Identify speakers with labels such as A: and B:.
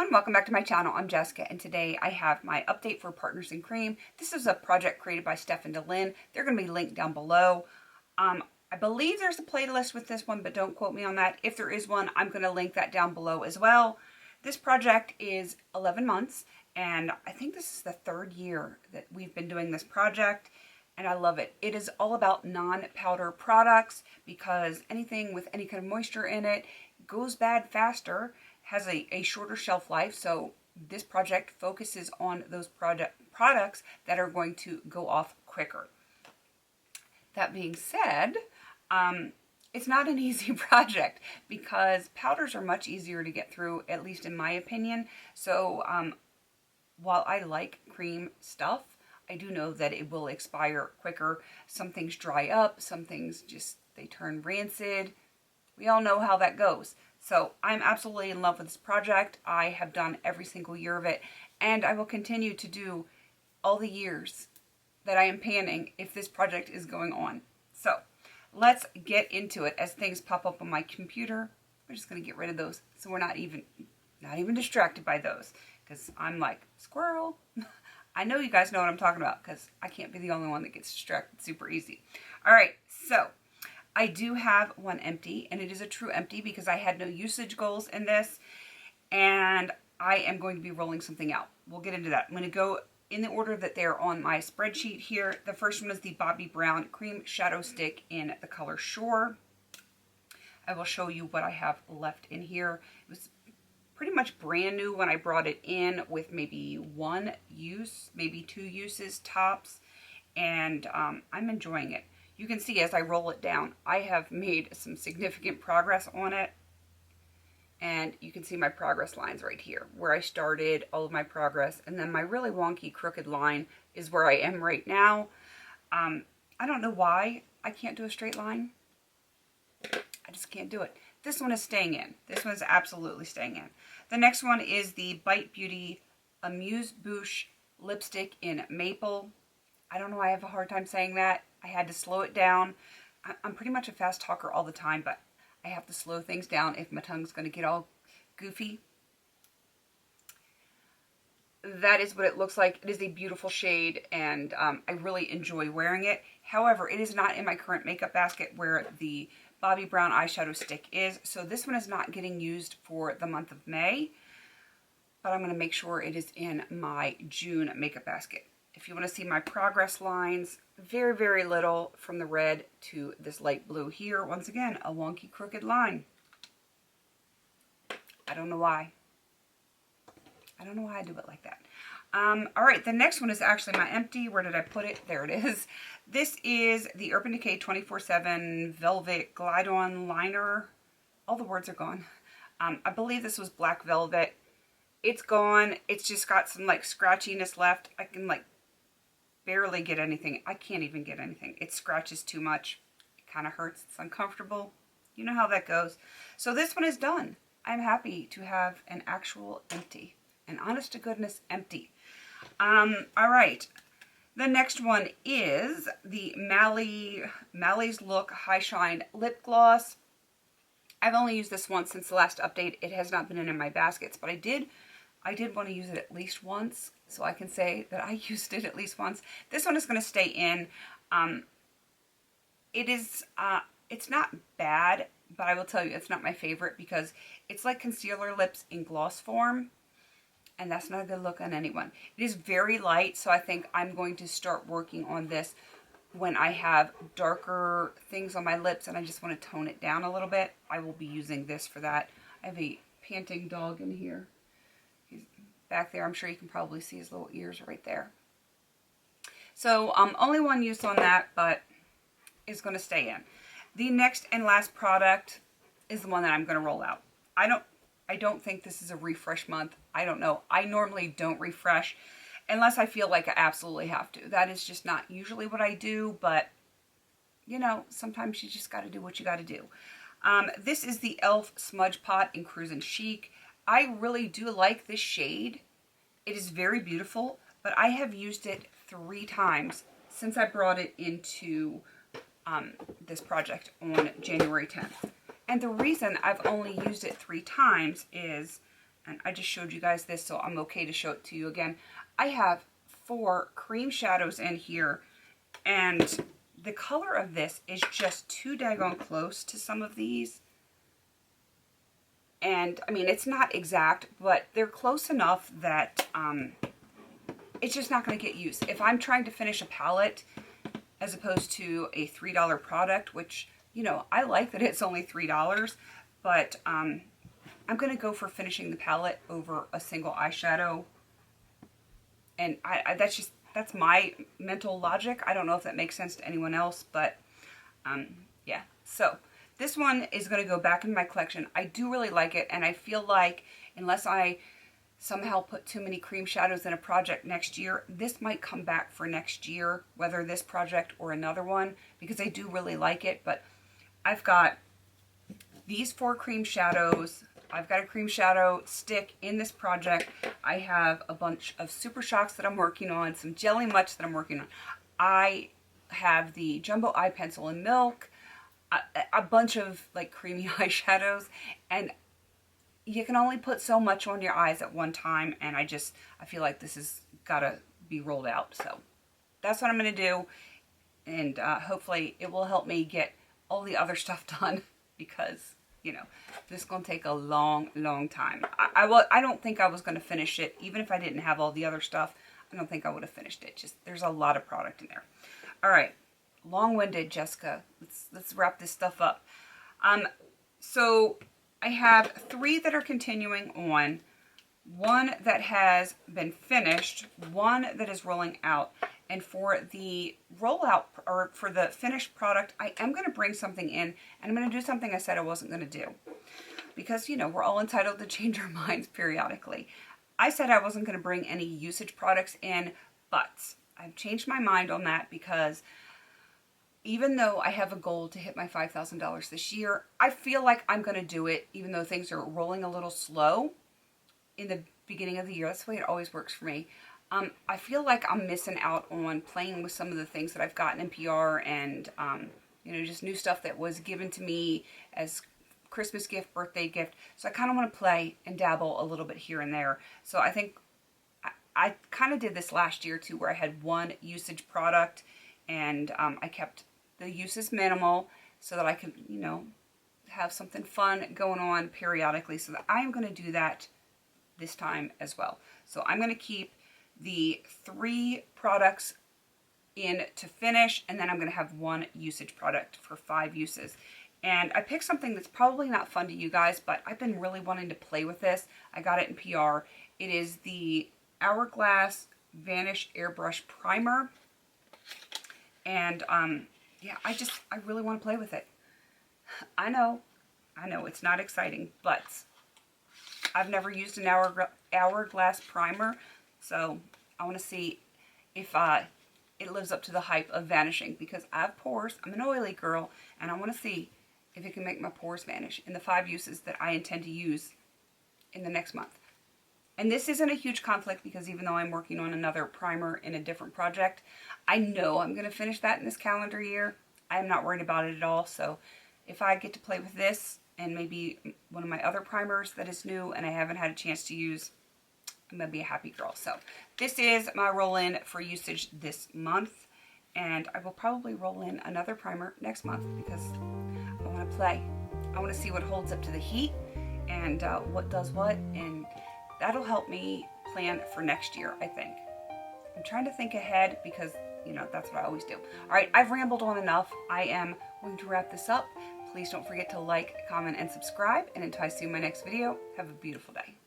A: everyone, welcome back to my channel. I'm Jessica, and today I have my update for Partners in Cream. This is a project created by Steph and DeLynn. They're going to be linked down below. I believe there's a playlist with this one, but don't quote me on that. If there is one, I'm going to link that down below as well. This project is 11 months, and I think this is the third year that we've been doing this project, and I love it. It is all about non-powder products because anything with any kind of moisture in it goes bad faster, has a shorter shelf life. So this project focuses on those products that are going to go off quicker. That being said, it's not an easy project because powders are much easier to get through, at least in my opinion. So while I like cream stuff, I do know that it will expire quicker. Some things dry up, some things just, they turn rancid. We all know how that goes. So I'm absolutely in love with this project. I have done every single year of it, and I will continue to do all the years that I am panning if this project is going on. So let's get into it. As things pop up on my computer, we're just going to get rid of those so we're not even distracted by those, because I'm like, squirrel. I know you guys know what I'm talking about because I can't be the only one that gets distracted super easy. All right, so I do have one empty, and it is a true empty because I had no usage goals in this, and I am going to be rolling something out. We'll get into that. I'm going to go in the order that they're on my spreadsheet here. The first one is the Bobbi Brown Cream Shadow Stick in the color Shore. I will show you what I have left in here. It was pretty much brand new when I brought it in, with maybe one use, maybe two uses tops, and I'm enjoying it. You can see as I roll it down, I have made some significant progress on it. And you can see my progress lines right here, where I started all of my progress. And then my really wonky crooked line is where I am right now. I don't know why I can't do a straight line. I just can't do it. This one is staying in. This one is absolutely staying in. The next one is the Bite Beauty Amuse Bouche Lipstick in Maple. I don't know why I have a hard time saying that. I had to slow it down. I'm pretty much a fast talker all the time, but I have to slow things down if my tongue's going to get all goofy. That is what it looks like. It is a beautiful shade, and I really enjoy wearing it. However, it is not in my current makeup basket where the Bobbi Brown eyeshadow stick is, so this one is not getting used for the month of May, but I'm going to make sure it is in my June makeup basket. If you want to see my progress lines, very, very little from the red to this light blue here. Once again, a wonky crooked line. I don't know why. I don't know why I do it like that. All right, the next one is actually my empty. Where did I put it? There it is. This is the Urban Decay 24/7 Velvet Glide-On Liner. All the words are gone. I believe this was black velvet. It's gone. It's just got some like scratchiness left. I can like barely get anything. I can't even get anything. It scratches too much. It kind of hurts. It's uncomfortable. You know how that goes. So this one is done. I'm happy to have an actual empty. An honest to goodness empty. All right. The next one is the Mally's Look High Shine Lip Gloss. I've only used this once since the last update. It has not been in my baskets, but I did want to use it at least once, so I can say that I used it at least once. This one is going to stay in. It's not bad, but I will tell you it's not my favorite because it's like concealer lips in gloss form, and that's not a good look on anyone. It is very light, so I think I'm going to start working on this when I have darker things on my lips and I just want to tone it down a little bit. I will be using this for that. I have a panting dog in here. He's back there. I'm sure you can probably see his little ears right there. So only one use on that, but it's going to stay in. The next and last product is the one that I'm going to roll out. I don't think this is a refresh month. I don't know. I normally don't refresh unless I feel like I absolutely have to. That is just not usually what I do, but you know, sometimes you just got to do what you got to do. This is the e.l.f. Smudge Pot in Cruisin' Chic. I really do like this shade. It is very beautiful, but I have used it 3 times since I brought it into this project on January 10th. And the reason I've only used it 3 times is and I just showed you guys this, so I'm okay to show it to you again. I have 4 cream shadows in here, and the color of this is just too daggone close to some of these. And, I mean, it's not exact, but they're close enough that it's just not going to get used. If I'm trying to finish a palette as opposed to a $3 product, which, you know, I like that it's only $3, but I'm going to go for finishing the palette over a single eyeshadow. And that's my mental logic. I don't know if that makes sense to anyone else, but yeah. So this one is going to go back in my collection. I do really like it, and I feel like unless I somehow put too many cream shadows in a project next year, this might come back for next year, whether this project or another one, because I do really like it. But I've got these 4 cream shadows. I've got a cream shadow stick in this project. I have a bunch of Super Shocks that I'm working on, some Jelly Much that I'm working on. I have the Jumbo Eye Pencil in Milk, a bunch of like creamy eyeshadows, and you can only put so much on your eyes at one time, and I feel like this has got to be rolled out. So that's what I'm going to do, and hopefully it will help me get all the other stuff done, because, you know, this is going to take a long, long time. I don't think I was going to finish it, even if I didn't have all the other stuff. I don't think I would have finished it. Just, there's a lot of product in there. All right, long-winded, Jessica. Let's wrap this stuff up. So I have 3 that are continuing on, 1 that has been finished, 1 that is rolling out. And for the rollout, or for the finished product, I am going to bring something in, and I'm going to do something I said I wasn't going to do. Because, you know, we're all entitled to change our minds periodically. I said I wasn't going to bring any usage products in, but I've changed my mind on that, because even though I have a goal to hit my $5,000 this year, I feel like I'm going to do it, even though things are rolling a little slow in the beginning of the year. That's the way it always works for me. I feel like I'm missing out on playing with some of the things that I've gotten in PR, and, you know, just new stuff that was given to me as Christmas gift, birthday gift. So I kind of want to play and dabble a little bit here and there. So I think I kind of did this last year too, where I had 1 usage product, and I kept the uses minimal so that I could, you know, have something fun going on periodically. So that I am going to do that this time as well. So I'm going to keep the 3 products in to finish, and then I'm going to have 1 usage product for 5 uses. And I picked something that's probably not fun to you guys, but I've been really wanting to play with this. I got it in PR. It is the Hourglass Vanish Airbrush Primer. And yeah, I really want to play with it. I know it's not exciting, but I've never used an Hourglass primer, so I want to see if it lives up to the hype of vanishing, because I have pores. I'm an oily girl, and I want to see if it can make my pores vanish in the 5 uses that I intend to use in the next month. And this isn't a huge conflict, because even though I'm working on another primer in a different project, I know I'm going to finish that in this calendar year. I'm not worried about it at all. So if I get to play with this and maybe one of my other primers that is new and I haven't had a chance to use, I'm going to be a happy girl. So this is my roll-in for usage this month. And I will probably roll in another primer next month, because I want to play. I want to see what holds up to the heat, and what does what, and that'll help me plan for next year, I think. I'm trying to think ahead, because, you know, that's what I always do. All right, I've rambled on enough. I am going to wrap this up. Please don't forget to like, comment, and subscribe. And until I see you in my next video, have a beautiful day.